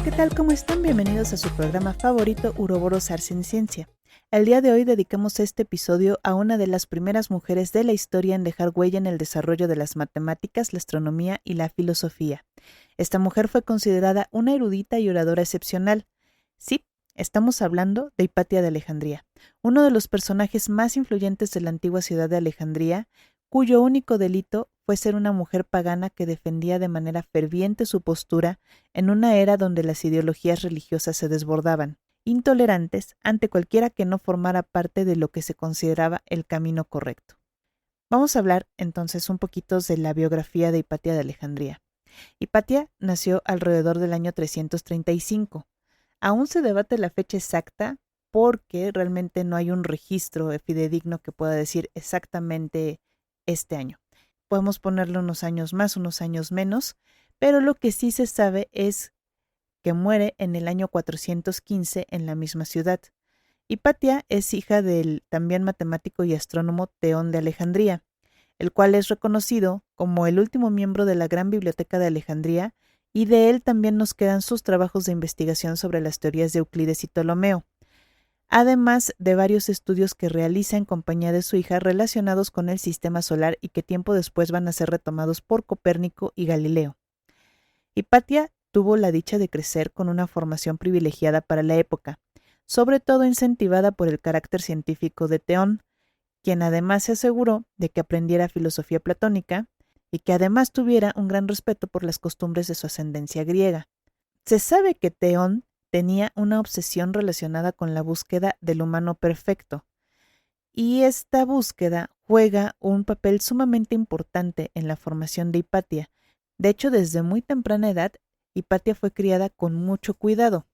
¿qué tal? ¿Cómo están? Bienvenidos a su programa favorito, Uroboros Ars en Ciencia. El día de hoy dedicamos este episodio a una de las primeras mujeres de la historia en dejar huella en el desarrollo de las matemáticas, la astronomía y la filosofía. Esta mujer fue considerada una erudita y oradora excepcional. Sí, estamos hablando de Hipatia de Alejandría, uno de los personajes más influyentes de la antigua ciudad de Alejandría, cuyo único delito fue ser una mujer pagana que defendía de manera ferviente su postura en una era donde las ideologías religiosas se desbordaban, intolerantes ante cualquiera que no formara parte de lo que se consideraba el camino correcto. Vamos a hablar entonces un poquito de la biografía de Hipatia de Alejandría. Hipatia nació alrededor del año 335. Aún se debate la fecha exacta porque realmente no hay un registro fidedigno que pueda decir exactamente este año. Podemos ponerle unos años más, unos años menos, pero lo que sí se sabe es que muere en el año 415 en la misma ciudad. Hipatia es hija del también matemático y astrónomo Teón de Alejandría, el cual es reconocido como el último miembro de la Gran Biblioteca de Alejandría, y de él también nos quedan sus trabajos de investigación sobre las teorías de Euclides y Ptolomeo, además de varios estudios que realiza en compañía de su hija relacionados con el sistema solar y que tiempo después van a ser retomados por Copérnico y Galileo. Hipatia tuvo la dicha de crecer con una formación privilegiada para la época, sobre todo incentivada por el carácter científico de Teón, quien además se aseguró de que aprendiera filosofía platónica y que además tuviera un gran respeto por las costumbres de su ascendencia griega. Se sabe que Teón tenía una obsesión relacionada con la búsqueda del humano perfecto, y esta búsqueda juega un papel sumamente importante en la formación de Hipatia. De hecho, desde muy temprana edad, Hipatia fue criada con mucho cuidado.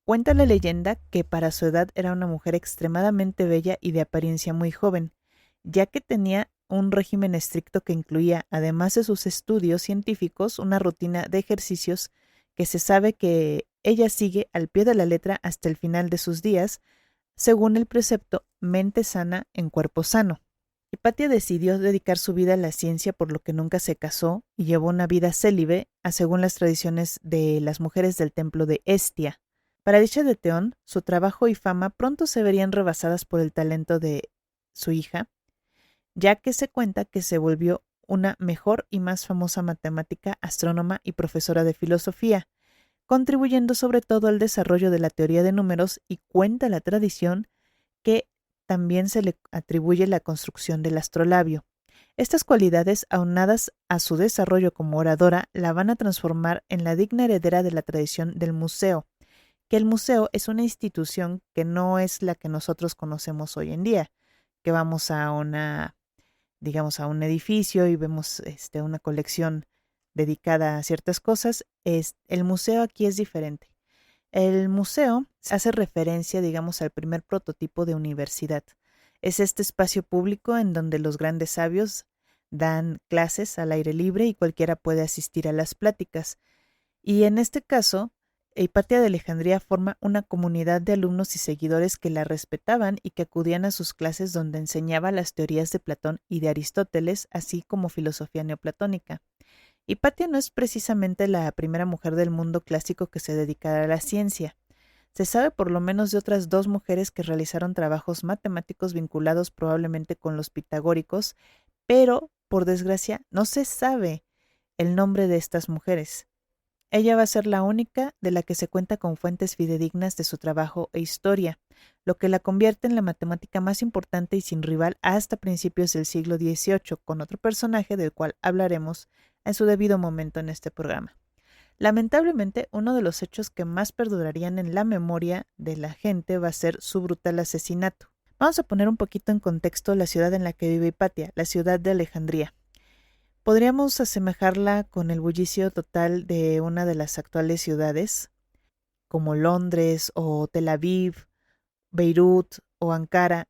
Cuenta la leyenda que para su edad era una mujer extremadamente bella y de apariencia muy joven, ya que tenía un régimen estricto que incluía, además de sus estudios científicos, una rutina de ejercicios que se sabe que ella sigue al pie de la letra hasta el final de sus días, según el precepto mente sana en cuerpo sano. Hipatia decidió dedicar su vida a la ciencia, por lo que nunca se casó y llevó una vida célibe, según las tradiciones de las mujeres del templo de Hestia. Para dicha de Teón, su trabajo y fama pronto se verían rebasadas por el talento de su hija, ya que se cuenta que se volvió una mejor y más famosa matemática, astrónoma y profesora de filosofía, contribuyendo sobre todo al desarrollo de la teoría de números, y cuenta la tradición que también se le atribuye la construcción del astrolabio. Estas cualidades, aunadas a su desarrollo como oradora, la van a transformar en la digna heredera de la tradición del museo, que el museo es una institución que no es la que nosotros conocemos hoy en día, que vamos a digamos, a un edificio y vemos una colección dedicada a ciertas cosas. El museo aquí es diferente. El museo hace referencia, digamos, al primer prototipo de universidad. Es este espacio público en donde los grandes sabios dan clases al aire libre y cualquiera puede asistir a las pláticas. Y en este caso, Hipatia de Alejandría forma una comunidad de alumnos y seguidores que la respetaban y que acudían a sus clases, donde enseñaba las teorías de Platón y de Aristóteles, así como filosofía neoplatónica. Hipatia no es precisamente la primera mujer del mundo clásico que se dedicara a la ciencia. Se sabe por lo menos de otras dos mujeres que realizaron trabajos matemáticos vinculados probablemente con los pitagóricos, pero, por desgracia, no se sabe el nombre de estas mujeres. Ella va a ser la única de la que se cuenta con fuentes fidedignas de su trabajo e historia, lo que la convierte en la matemática más importante y sin rival hasta principios del siglo XVIII, con otro personaje del cual hablaremos en su debido momento en este programa. Lamentablemente, uno de los hechos que más perdurarían en la memoria de la gente va a ser su brutal asesinato. Vamos a poner un poquito en contexto la ciudad en la que vive Hipatia, la ciudad de Alejandría. Podríamos asemejarla con el bullicio total de una de las actuales ciudades, como Londres o Tel Aviv, Beirut o Ankara,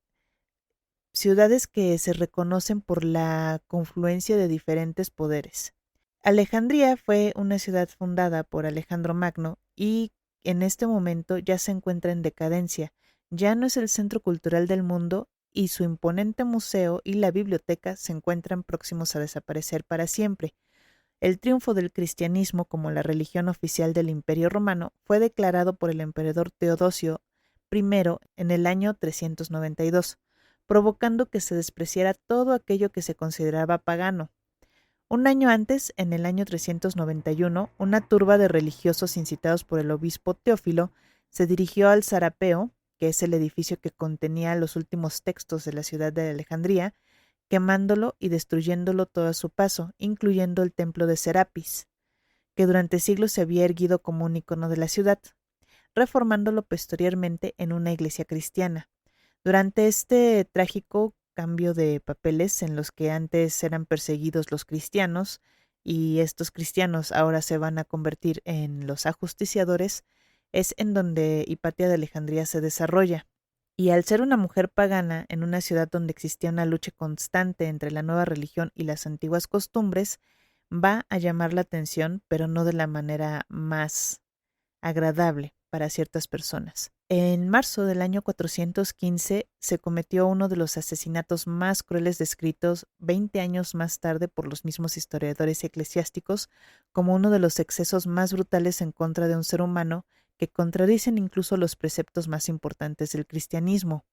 ciudades que se reconocen por la confluencia de diferentes poderes. Alejandría fue una ciudad fundada por Alejandro Magno y en este momento ya se encuentra en decadencia. Ya no es el centro cultural del mundo y su imponente museo y la biblioteca se encuentran próximos a desaparecer para siempre. El triunfo del cristianismo como la religión oficial del Imperio Romano fue declarado por el emperador Teodosio I en el año 392, provocando que se despreciara todo aquello que se consideraba pagano. Un año antes, en el año 391, una turba de religiosos incitados por el obispo Teófilo se dirigió al Sarapeo, que es el edificio que contenía los últimos textos de la ciudad de Alejandría, quemándolo y destruyéndolo todo a su paso, incluyendo el templo de Serapis, que durante siglos se había erguido como un icono de la ciudad, reformándolo posteriormente en una iglesia cristiana. Durante este trágico cambio de papeles en los que antes eran perseguidos los cristianos y estos cristianos ahora se van a convertir en los ajusticiadores, es en donde Hipatia de Alejandría se desarrolla. Y al ser una mujer pagana en una ciudad donde existía una lucha constante entre la nueva religión y las antiguas costumbres, va a llamar la atención, pero no de la manera más agradable para ciertas personas. En marzo del año 415 se cometió uno de los asesinatos más crueles descritos 20 años más tarde por los mismos historiadores eclesiásticos como uno de los excesos más brutales en contra de un ser humano que contradicen incluso los preceptos más importantes del cristianismo.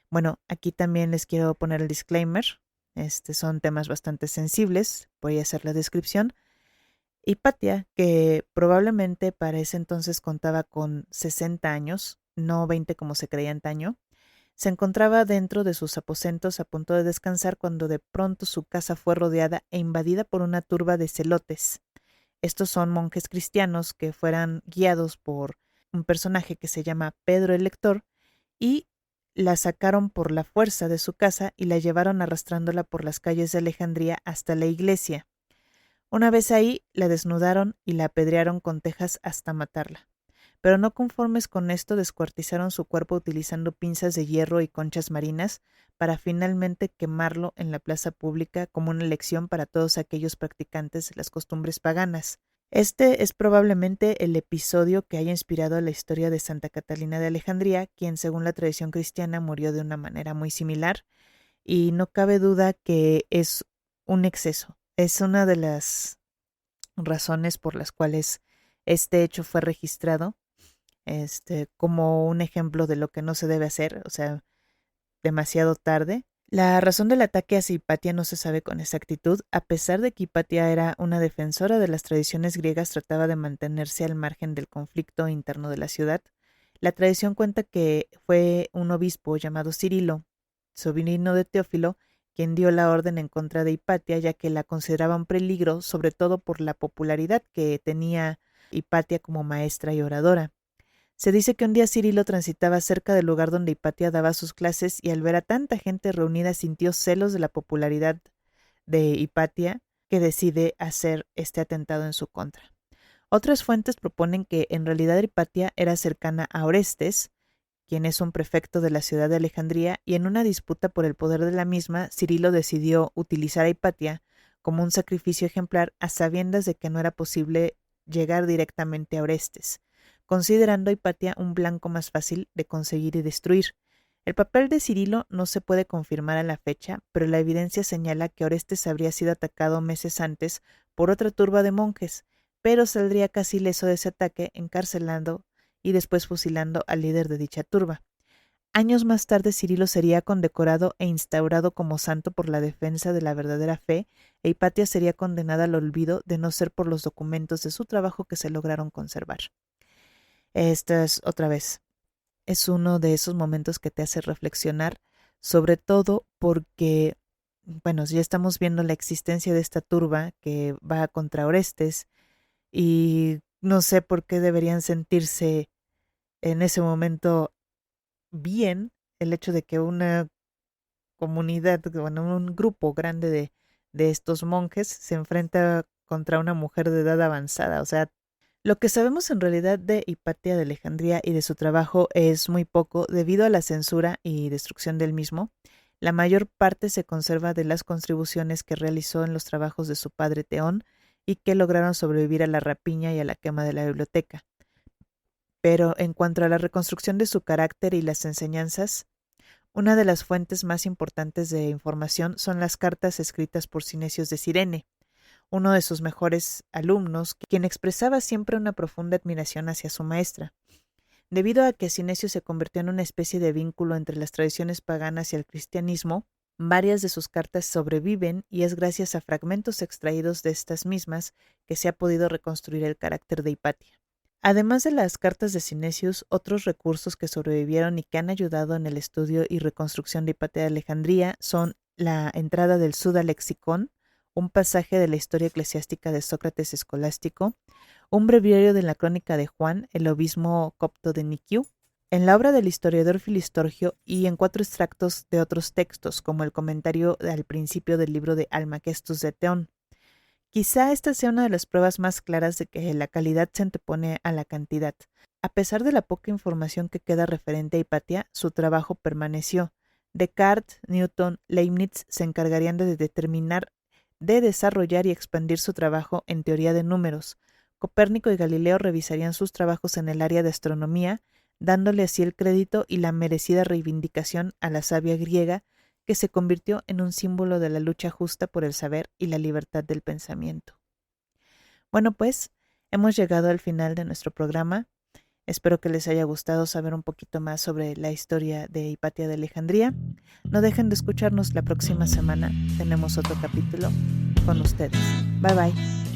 Bueno, aquí también les quiero poner el disclaimer. Son temas bastante sensibles. Voy a hacer la descripción. Hipatia, que probablemente para ese entonces contaba con 60 años, no 20 como se creía antaño, se encontraba dentro de sus aposentos a punto de descansar cuando de pronto su casa fue rodeada e invadida por una turba de celotes. Estos son monjes cristianos que fueran guiados por un personaje que se llama Pedro el Lector y la sacaron por la fuerza de su casa y la llevaron arrastrándola por las calles de Alejandría hasta la iglesia. Una vez ahí, la desnudaron y la apedrearon con tejas hasta matarla. Pero no conformes con esto, descuartizaron su cuerpo utilizando pinzas de hierro y conchas marinas para finalmente quemarlo en la plaza pública como una lección para todos aquellos practicantes de las costumbres paganas. Este es probablemente el episodio que haya inspirado a la historia de Santa Catalina de Alejandría, quien según la tradición cristiana murió de una manera muy similar, y no cabe duda que es un exceso. Es una de las razones por las cuales este hecho fue registrado, como un ejemplo de lo que no se debe hacer, o sea, demasiado tarde. La razón del ataque hacia Hipatia no se sabe con exactitud, a pesar de que Hipatia era una defensora de las tradiciones griegas, trataba de mantenerse al margen del conflicto interno de la ciudad. La tradición cuenta que fue un obispo llamado Cirilo, sobrino de Teófilo, quien dio la orden en contra de Hipatia, ya que la consideraba un peligro, sobre todo por la popularidad que tenía Hipatia como maestra y oradora. Se dice que un día Cirilo transitaba cerca del lugar donde Hipatia daba sus clases y al ver a tanta gente reunida sintió celos de la popularidad de Hipatia, que decide hacer este atentado en su contra. Otras fuentes proponen que en realidad Hipatia era cercana a Orestes, quien es un prefecto de la ciudad de Alejandría, y en una disputa por el poder de la misma, Cirilo decidió utilizar a Hipatia como un sacrificio ejemplar a sabiendas de que no era posible llegar directamente a Orestes, considerando a Hipatia un blanco más fácil de conseguir y destruir. El papel de Cirilo no se puede confirmar a la fecha, pero la evidencia señala que Orestes habría sido atacado meses antes por otra turba de monjes, pero saldría casi ileso de ese ataque, encarcelando y después fusilando al líder de dicha turba. Años más tarde, Cirilo sería condecorado e instaurado como santo por la defensa de la verdadera fe, e Hipatia sería condenada al olvido de no ser por los documentos de su trabajo que se lograron conservar. Esta es otra vez, es uno de esos momentos que te hace reflexionar, sobre todo porque, bueno, ya estamos viendo la existencia de esta turba que va contra Orestes y no sé por qué deberían sentirse en ese momento bien el hecho de que una comunidad, bueno, un grupo grande de estos monjes se enfrenta contra una mujer de edad avanzada. O sea, lo que sabemos en realidad de Hipatia de Alejandría y de su trabajo es muy poco debido a la censura y destrucción del mismo. La mayor parte se conserva de las contribuciones que realizó en los trabajos de su padre Teón y que lograron sobrevivir a la rapiña y a la quema de la biblioteca. Pero en cuanto a la reconstrucción de su carácter y las enseñanzas, una de las fuentes más importantes de información son las cartas escritas por Cinesios de Cirene, uno de sus mejores alumnos, quien expresaba siempre una profunda admiración hacia su maestra. Debido a que Sinesio se convirtió en una especie de vínculo entre las tradiciones paganas y el cristianismo, varias de sus cartas sobreviven y es gracias a fragmentos extraídos de estas mismas que se ha podido reconstruir el carácter de Hipatia. Además de las cartas de Cinesius, otros recursos que sobrevivieron y que han ayudado en el estudio y reconstrucción de Hipatia de Alejandría son la entrada del Suda Lexicon, un pasaje de la historia eclesiástica de Sócrates escolástico, un breviario de la crónica de Juan, el obispo copto de Nikiu, en la obra del historiador Filistorgio y en 4 extractos de otros textos, como el comentario al principio del libro de Almaquestus de Teón. Quizá esta sea una de las pruebas más claras de que la calidad se antepone a la cantidad. A pesar de la poca información que queda referente a Hipatia, su trabajo permaneció. Descartes, Newton, Leibniz se encargarían de determinar, de desarrollar y expandir su trabajo en teoría de números. Copérnico y Galileo revisarían sus trabajos en el área de astronomía, dándole así el crédito y la merecida reivindicación a la savia griega, que se convirtió en un símbolo de la lucha justa por el saber y la libertad del pensamiento. Bueno, pues, hemos llegado al final de nuestro programa. Espero que les haya gustado saber un poquito más sobre la historia de Hipatia de Alejandría. No dejen de escucharnos la próxima semana. Tenemos otro capítulo con ustedes. Bye bye.